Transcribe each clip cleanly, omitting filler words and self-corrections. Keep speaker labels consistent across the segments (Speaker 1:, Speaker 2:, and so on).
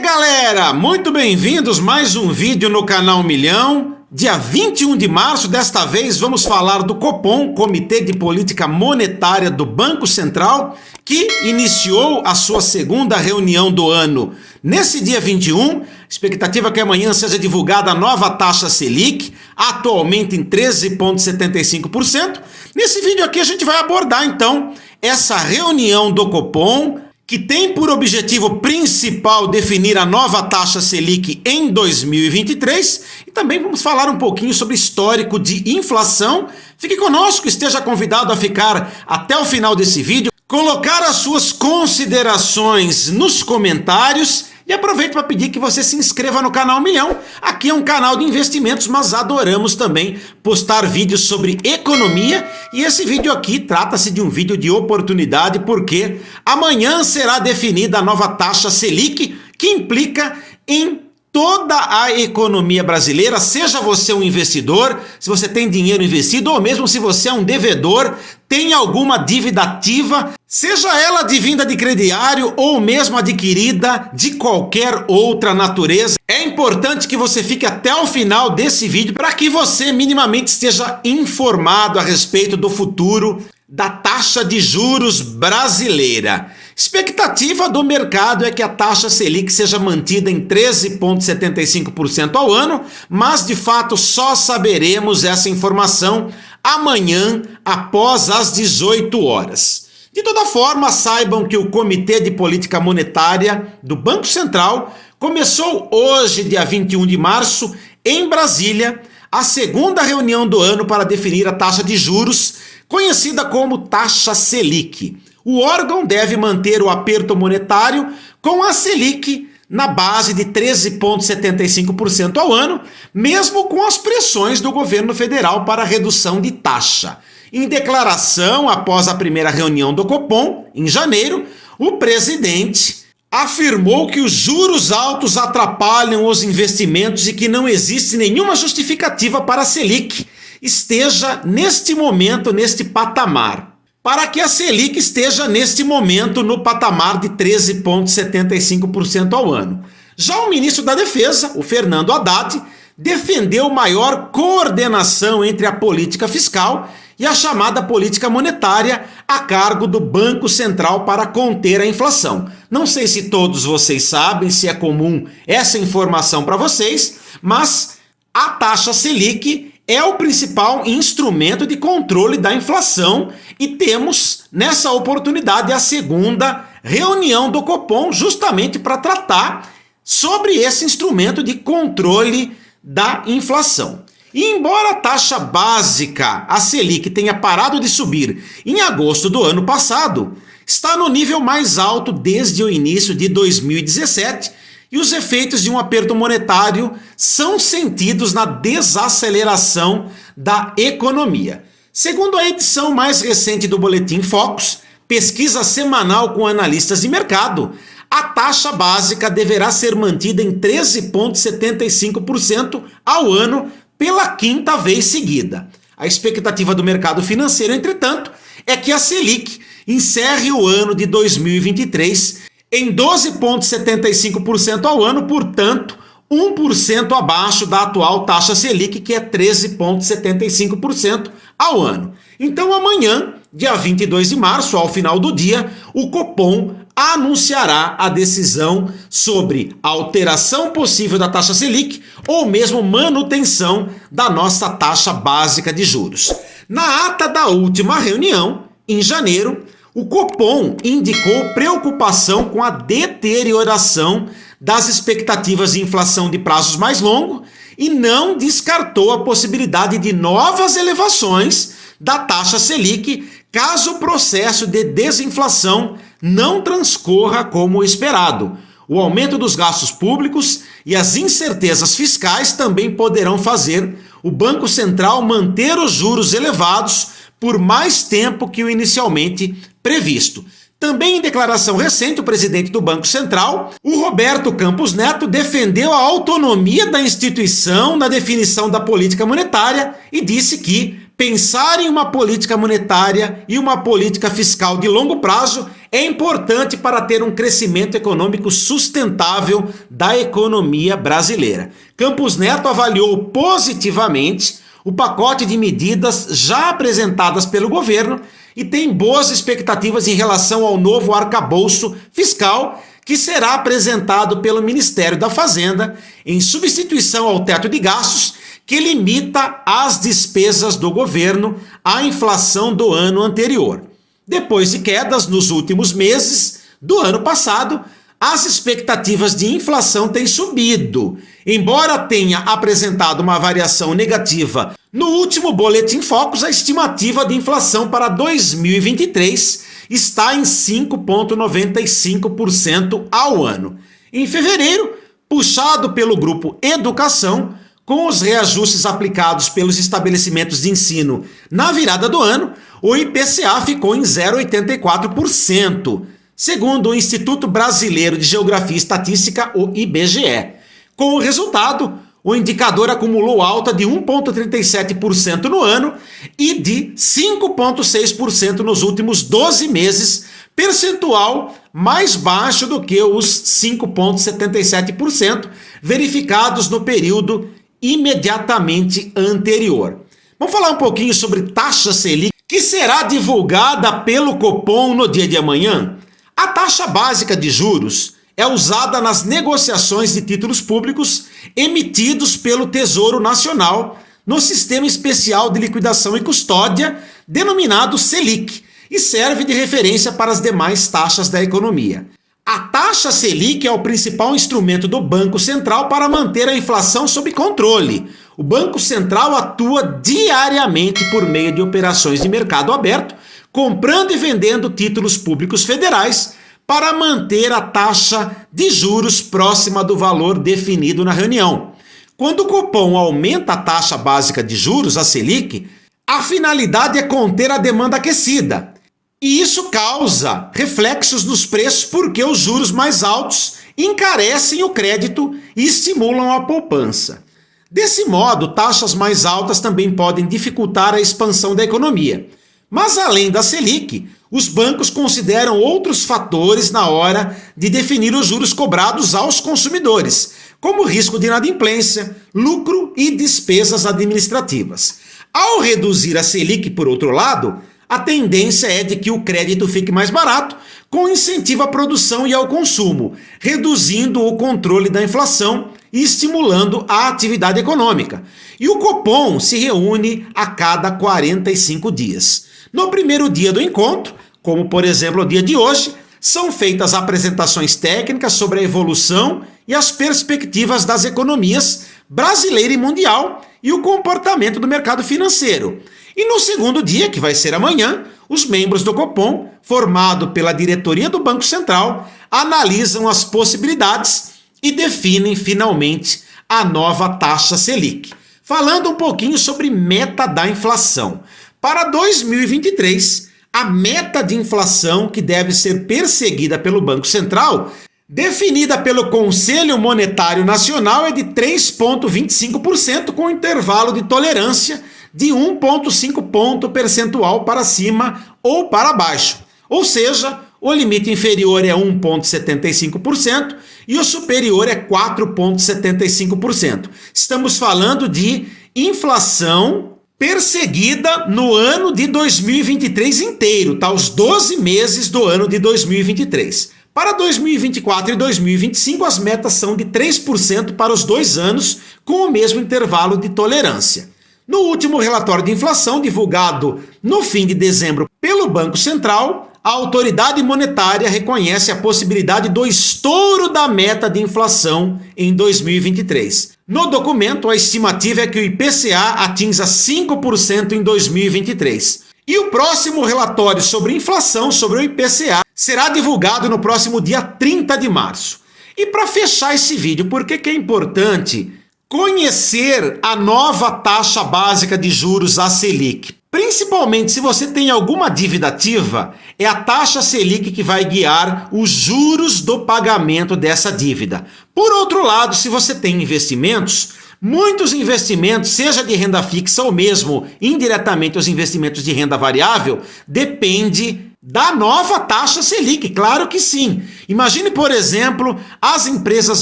Speaker 1: galera, muito bem-vindos mais um vídeo no canal Milhão. Dia 21 de março, desta vez vamos falar do Copom, Comitê de Política Monetária do Banco Central, que iniciou a sua segunda reunião do ano. Nesse dia 21, expectativa é que amanhã seja divulgada a nova taxa Selic, atualmente em 13,75%. Nesse vídeo aqui a gente vai abordar então essa reunião do Copom, que tem por objetivo principal definir a nova taxa Selic em 2023, e também vamos falar um pouquinho sobre histórico de inflação. Fique conosco, esteja convidado a ficar até o final desse vídeo, colocar as suas considerações nos comentários e aproveito para pedir que você se inscreva no canal Milhão. Aqui é um canal de investimentos, mas adoramos também postar vídeos sobre economia. E esse vídeo aqui trata-se de um vídeo de oportunidade, porque amanhã será definida a nova taxa Selic, que implica em toda a economia brasileira, seja você um investidor, se você tem dinheiro investido, ou mesmo se você é um devedor, tem alguma dívida ativa, seja ela advinda de crediário ou mesmo adquirida de qualquer outra natureza. É importante que você fique até o final desse vídeo para que você minimamente esteja informado a respeito do futuro da taxa de juros brasileira. Expectativa do mercado é que a taxa Selic seja mantida em 13,75% ao ano, mas de fato só saberemos essa informação amanhã após as 18 horas. De toda forma, saibam que o Comitê de Política Monetária do Banco Central começou hoje, dia 21 de março, em Brasília, a segunda reunião do ano para definir a taxa de juros, conhecida como taxa Selic. O órgão deve manter o aperto monetário com a Selic na base de 13,75% ao ano, mesmo com as pressões do governo federal para a redução de taxa. Em declaração após a primeira reunião do Copom, em janeiro, o presidente afirmou que os juros altos atrapalham os investimentos e que não existe nenhuma justificativa para a Selic esteja neste momento, neste patamar. Para que a Selic esteja neste momento no patamar de 13,75% ao ano. Já o ministro da Defesa, o Fernando Haddad, defendeu maior coordenação entre a política fiscal e a chamada política monetária a cargo do Banco Central para conter a inflação. Não sei se todos vocês sabem, se é comum essa informação para vocês, mas a taxa Selic é o principal instrumento de controle da inflação e temos nessa oportunidade a segunda reunião do Copom justamente para tratar sobre esse instrumento de controle da inflação. E embora a taxa básica, a Selic, tenha parado de subir em agosto do ano passado, está no nível mais alto desde o início de 2017, e os efeitos de um aperto monetário são sentidos na desaceleração da economia. Segundo a edição mais recente do Boletim Focus, pesquisa semanal com analistas de mercado, a taxa básica deverá ser mantida em 13,75% ao ano pela quinta vez seguida. A expectativa do mercado financeiro, entretanto, é que a Selic encerre o ano de 2023 em 12,75% ao ano, portanto, 1% abaixo da atual taxa Selic, que é 13,75% ao ano. Então, amanhã, dia 22 de março, ao final do dia, o Copom anunciará a decisão sobre a alteração possível da taxa Selic ou mesmo manutenção da nossa taxa básica de juros. Na ata da última reunião, em janeiro, o Copom indicou preocupação com a deterioração das expectativas de inflação de prazos mais longos e não descartou a possibilidade de novas elevações da taxa Selic caso o processo de desinflação não transcorra como esperado. O aumento dos gastos públicos e as incertezas fiscais também poderão fazer o Banco Central manter os juros elevados por mais tempo que o inicialmente previsto. Também em declaração recente, o presidente do Banco Central, o Roberto Campos Neto, defendeu a autonomia da instituição na definição da política monetária e disse que pensar em uma política monetária e uma política fiscal de longo prazo é importante para ter um crescimento econômico sustentável da economia brasileira. Campos Neto avaliou positivamente o pacote de medidas já apresentadas pelo governo e tem boas expectativas em relação ao novo arcabouço fiscal que será apresentado pelo Ministério da Fazenda em substituição ao teto de gastos que limita as despesas do governo à inflação do ano anterior. Depois de quedas nos últimos meses do ano passado, as expectativas de inflação têm subido. Embora tenha apresentado uma variação negativa no último Boletim Focus, a estimativa de inflação para 2023 está em 5,95% ao ano. Em fevereiro, puxado pelo grupo Educação, com os reajustes aplicados pelos estabelecimentos de ensino na virada do ano, o IPCA ficou em 0,84%, segundo o Instituto Brasileiro de Geografia e Estatística, o IBGE. Com o resultado, o indicador acumulou alta de 1,37% no ano e de 5,6% nos últimos 12 meses, percentual mais baixo do que os 5,77% verificados no período imediatamente anterior. Vamos falar um pouquinho sobre taxa Selic, que será divulgada pelo Copom no dia de amanhã. A taxa básica de juros é usada nas negociações de títulos públicos emitidos pelo Tesouro Nacional no Sistema Especial de Liquidação e Custódia, denominado Selic, e serve de referência para as demais taxas da economia. A taxa Selic é o principal instrumento do Banco Central para manter a inflação sob controle. O Banco Central atua diariamente por meio de operações de mercado aberto, comprando e vendendo títulos públicos federais para manter a taxa de juros próxima do valor definido na reunião. Quando o Copom aumenta a taxa básica de juros, a Selic, a finalidade é conter a demanda aquecida. E isso causa reflexos nos preços porque os juros mais altos encarecem o crédito e estimulam a poupança. Desse modo, taxas mais altas também podem dificultar a expansão da economia. Mas além da Selic, os bancos consideram outros fatores na hora de definir os juros cobrados aos consumidores, como risco de inadimplência, lucro e despesas administrativas. Ao reduzir a Selic, por outro lado, a tendência é de que o crédito fique mais barato, com incentivo à produção e ao consumo, reduzindo o controle da inflação e estimulando a atividade econômica. E o Copom se reúne a cada 45 dias. No primeiro dia do encontro, como por exemplo o dia de hoje, são feitas apresentações técnicas sobre a evolução e as perspectivas das economias brasileira e mundial e o comportamento do mercado financeiro. E no segundo dia, que vai ser amanhã, os membros do Copom, formado pela diretoria do Banco Central, analisam as possibilidades e definem finalmente a nova taxa Selic. Falando um pouquinho sobre meta da inflação. Para 2023, a meta de inflação que deve ser perseguida pelo Banco Central, definida pelo Conselho Monetário Nacional, é de 3,25%, com intervalo de tolerância de 1,5 ponto percentual para cima ou para baixo. Ou seja, o limite inferior é 1,75% e o superior é 4,75%. Estamos falando de inflação perseguida no ano de 2023 inteiro, tá? Os 12 meses do ano de 2023. Para 2024 e 2025, as metas são de 3% para os 2 anos, com o mesmo intervalo de tolerância. No último relatório de inflação, divulgado no fim de dezembro pelo Banco Central, a autoridade monetária reconhece a possibilidade do estouro da meta de inflação em 2023. No documento, a estimativa é que o IPCA atinja 5% em 2023. E o próximo relatório sobre inflação, sobre o IPCA, será divulgado no próximo dia 30 de março. E para fechar esse vídeo, por que é importante conhecer a nova taxa básica de juros, a Selic? Principalmente se você tem alguma dívida ativa, é a taxa Selic que vai guiar os juros do pagamento dessa dívida. Por outro lado, se você tem investimentos, Muitos investimentos, seja de renda fixa ou mesmo indiretamente os investimentos de renda variável, depende da nova taxa Selic, claro que sim. Imagine, por exemplo, as empresas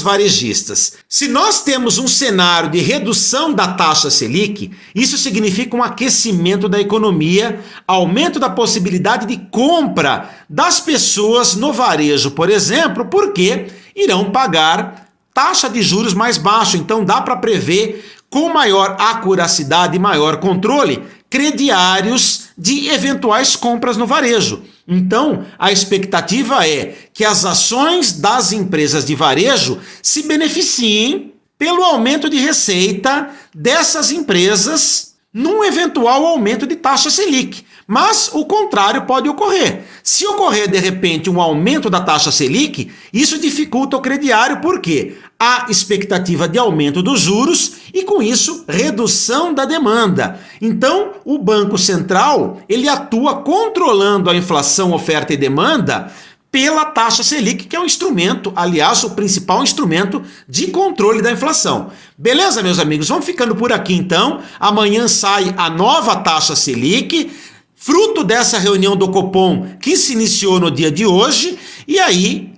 Speaker 1: varejistas. Se nós temos um cenário de redução da taxa Selic, isso significa um aquecimento da economia, aumento da possibilidade de compra das pessoas no varejo, por exemplo, porque irão pagar taxa de juros mais baixa. Então dá para prever com maior acuracidade e maior controle crediários de eventuais compras no varejo. Então, a expectativa é que as ações das empresas de varejo se beneficiem pelo aumento de receita dessas empresas num eventual aumento de taxa Selic. Mas o contrário pode ocorrer. Se ocorrer, de repente, um aumento da taxa Selic, isso dificulta o crediário, porque há expectativa de aumento dos juros e, com isso, redução da demanda. Então, o Banco Central, ele atua controlando a inflação, oferta e demanda pela taxa Selic, que é um instrumento, aliás, o principal instrumento de controle da inflação. Beleza, meus amigos? Vamos ficando por aqui, então. Amanhã sai a nova taxa Selic, fruto dessa reunião do Copom que se iniciou no dia de hoje, e aí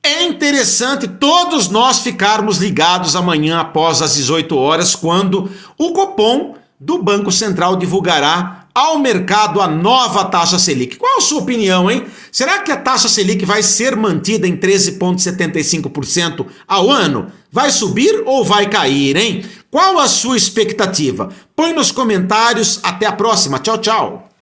Speaker 1: é interessante todos nós ficarmos ligados amanhã após as 18 horas, quando o Copom do Banco Central divulgará ao mercado a nova taxa Selic. Qual a sua opinião, hein? Será que a taxa Selic vai ser mantida em 13,75% ao ano? Vai subir ou vai cair, hein? Qual a sua expectativa? Põe nos comentários. Até a próxima. Tchau, tchau.